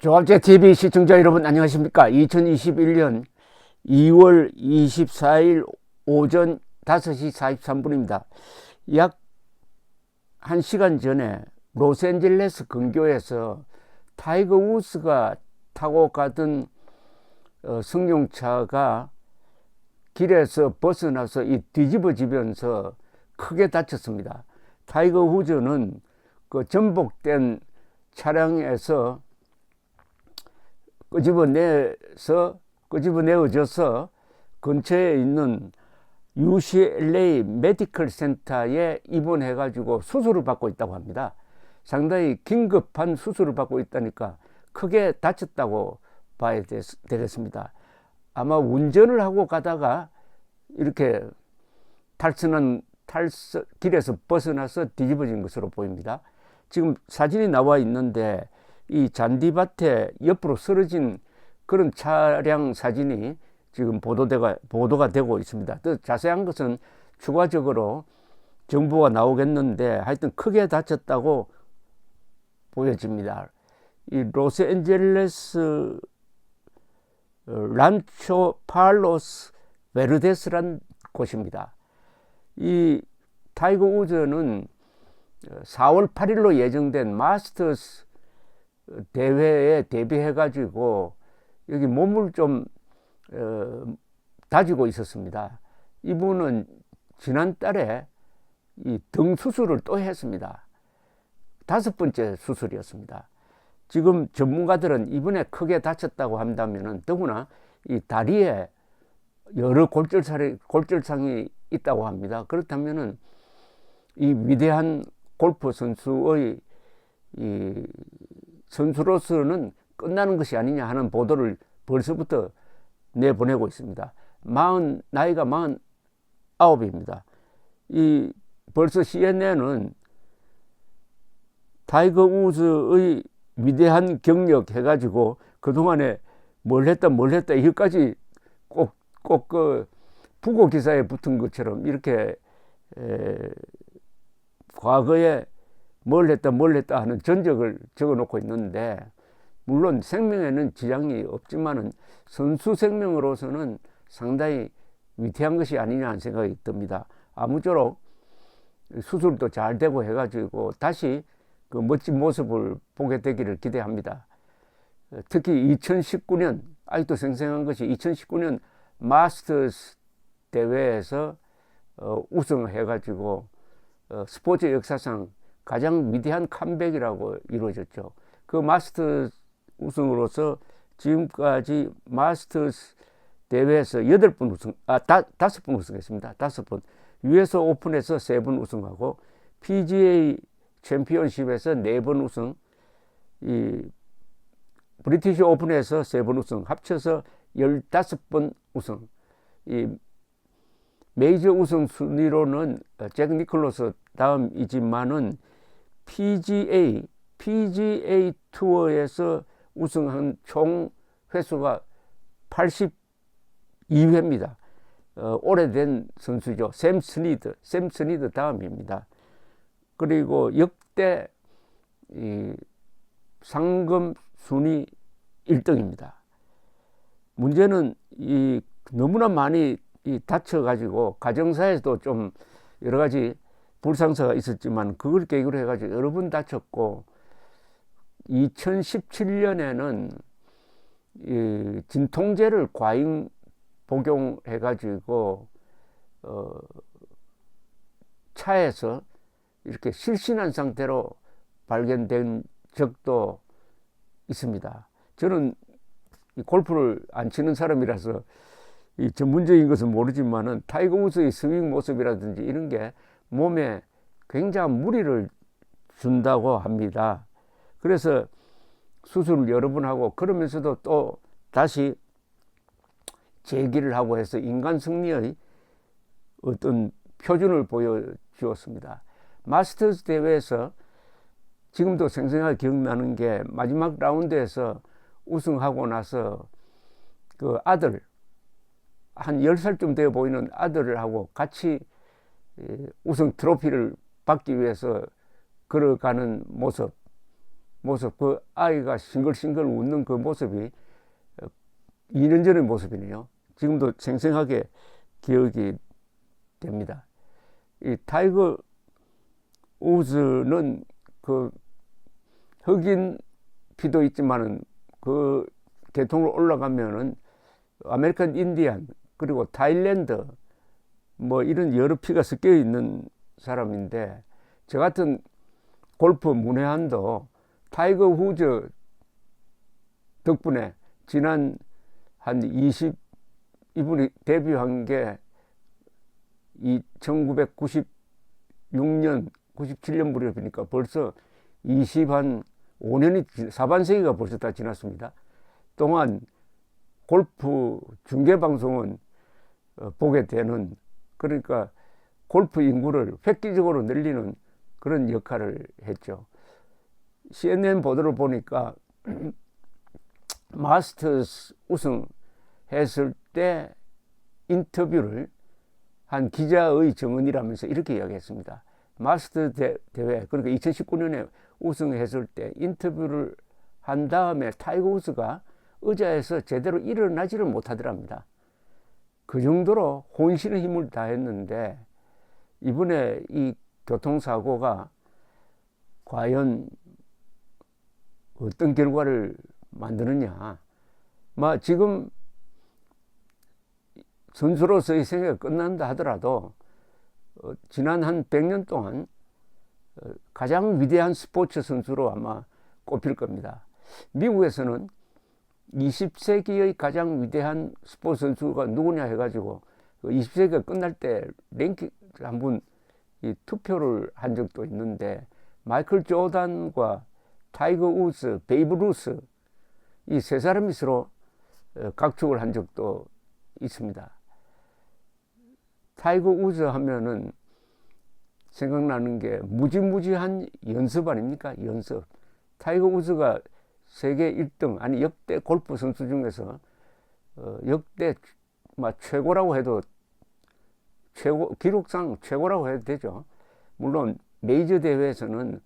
조합제TV 시청자 여러분 안녕하십니까. 2021년 2월 24일 오전 5시 43분입니다. 약 1시간 전에 로스앤젤레스 근교에서 타이거 우즈가 타고 가던 승용차가 길에서 벗어나서 뒤집어지면서 크게 다쳤습니다. 타이거 우즈는 그 전복된 차량에서 끄집어내어져서 근처에 있는 UCLA 메디컬 센터에 입원해가지고 수술을 받고 있다고 합니다. 상당히 긴급한 수술을 받고 있다니까 크게 다쳤다고 봐야 되겠습니다. 아마 운전을 하고 가다가 이렇게 길에서 벗어나서 뒤집어진 것으로 보입니다. 지금 사진이 나와 있는데 이 잔디밭에 옆으로 쓰러진 그런 차량 사진이 지금 보도가 되고 있습니다. 또 자세한 것은 추가적으로 정보가 나오겠는데 하여튼 크게 다쳤다고 보여집니다. 이 로스앤젤레스 란초 팔로스 베르데스란 곳입니다. 이 타이거 우즈는 4월 8일로 예정된 마스터스 대회에 대비해 가지고 여기 몸을 좀 다지고 있었습니다. 이분은 지난달에 이 등 수술을 또 했습니다. 5번째 수술이었습니다. 지금 전문가들은 이번에 크게 다쳤다고 한다면은 더구나 이 다리에 여러 골절상이 있다고 합니다. 그렇다면은 이 위대한 골프 선수의 이 선수로서는 끝나는 것이 아니냐 하는 보도를 벌써부터 내보내고 있습니다. 나이가 49입니다. 벌써 CNN은 타이거 우즈의 위대한 경력 해가지고 그동안에 뭘 했다 이것까지 꼭 그 부고 기사에 붙은 것처럼 이렇게 과거에 뭘 했다 하는 전적을 적어 놓고 있는데, 물론 생명에는 지장이 없지만은 선수 생명으로서는 상당히 위태한 것이 아니냐 하는 생각이 듭니다. 아무쪼록 수술도 잘 되고 해가지고 다시 그 멋진 모습을 보게 되기를 기대합니다. 특히 2019년 아직도 생생한 것이 2019년 마스터스 대회에서 우승해가지고 스포츠 역사상 가장 위대한 컴백이라고 이루어졌죠. 그 마스터스 우승으로서 지금까지 마스터스 대회에서 5번 우승했습니다. 5번. US 오픈에서 3번 우승하고 PGA 챔피언십에서 4번 우승, 이 브리티시 오픈에서 3번 우승, 합쳐서 15번 우승. 이 메이저 우승 순위로는 잭 니클로스 다음이지만은 PGA 투어에서 우승한 총 횟수가 82회입니다. 오래된 선수죠. 샘 스니드 다음입니다. 그리고 역대 이 상금 순위 1등입니다. 문제는 너무나 많이 다쳐가지고 가정사에서도 좀 여러 가지 불상사가 있었지만 그걸 계기로 해가지고 여러 번 다쳤고, 2017년에는 진통제를 과잉 복용해가지고 차에서 이렇게 실신한 상태로 발견된 적도 있습니다. 저는 골프를 안 치는 사람이라서 이 전문적인 것은 모르지만은 타이거 우즈의 스윙 모습이라든지 이런 게 몸에 굉장한 무리를 준다고 합니다. 그래서 수술을 여러 번 하고 그러면서도 또 다시 재기를 하고 해서 인간 승리의 어떤 표준을 보여주었습니다. 마스터스 대회에서 지금도 생생하게 기억나는 게 마지막 라운드에서 우승하고 나서 그 아들, 한 10살쯤 되어 보이는 아들하고 같이 우승 트로피를 받기 위해서 걸어가는 모습, 모습, 그 아이가 싱글싱글 웃는 그 모습이 2년 전의 모습이네요. 지금도 생생하게 기억이 됩니다. 이 타이거 우즈는 그 흑인 피도 있지만은 그 계통으로 올라가면은 아메리칸 인디안 그리고 타일랜드 뭐 이런 여러 피가 섞여 있는 사람인데, 저 같은 골프 문외한도 타이거 우즈 덕분에 지난 한 이분이 데뷔한 게 1996년 97년 무렵이니까 벌써 25년이 4반세기가 벌써 다 지났습니다. 동안 골프 중계방송은 보게 되는, 그러니까 골프 인구를 획기적으로 늘리는 그런 역할을 했죠. CNN 보도를 보니까 마스터스 우승했을 때 인터뷰를 한 기자의 증언이라면서 이렇게 이야기했습니다. 마스터 대회, 그러니까 2019년에 우승했을 때 인터뷰를 한 다음에 타이거 우즈가 의자에서 제대로 일어나지를 못하더랍니다. 그 정도로 혼신의 힘을 다했는데, 이번에 이 교통사고가 과연 어떤 결과를 만드느냐. 지금 선수로서의 생애가 끝난다 하더라도 지난 한 100년 동안 가장 위대한 스포츠 선수로 아마 꼽힐 겁니다. 미국에서는 20세기의 가장 위대한 스포츠 선수가 누구냐 해가지고 20세기가 끝날 때 랭킹 한번 투표를 한 적도 있는데, 마이클 조던과 타이거 우즈, 베이브 루스 이 세 사람이 서로 각축을 한 적도 있습니다. 타이거 우즈 하면은 생각나는 게 무지무지한 연습 아닙니까? 연습. 타이거 우즈가 세계 1등, 아니 역대 골프 선수 중에서 역대 최고라고 해도 기록상 최고라고 해도 되죠. 물론 메이저 대회에서는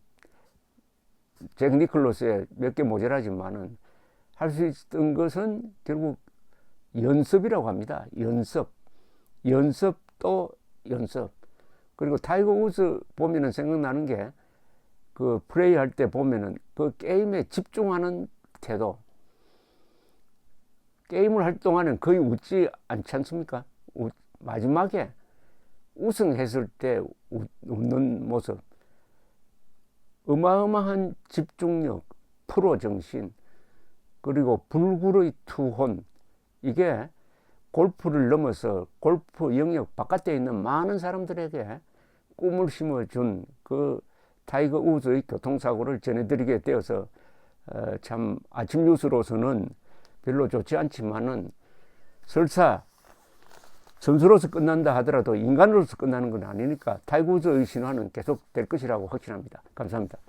잭 니클로스에 몇 개 모자라지만은 할 수 있었던 것은 결국 연습이라고 합니다. 연습 또 연습. 그리고 타이거 우즈 보면은 생각나는 게 그 플레이 할 때 보면은 그 게임에 집중하는 태도. 게임을 할 동안은 거의 웃지 않지 않습니까? 마지막에 우승했을 때 웃는 모습. 어마어마한 집중력, 프로 정신, 그리고 불굴의 투혼. 이게 골프를 넘어서 골프 영역 바깥에 있는 많은 사람들에게 꿈을 심어준 그 타이거 우즈의 교통사고를 전해드리게 되어서 참 아침 뉴스로서는 별로 좋지 않지만은, 설사 선수로서 끝난다 하더라도 인간으로서 끝나는 건 아니니까 타이거 우즈의 신화는 계속 될 것이라고 확신합니다. 감사합니다.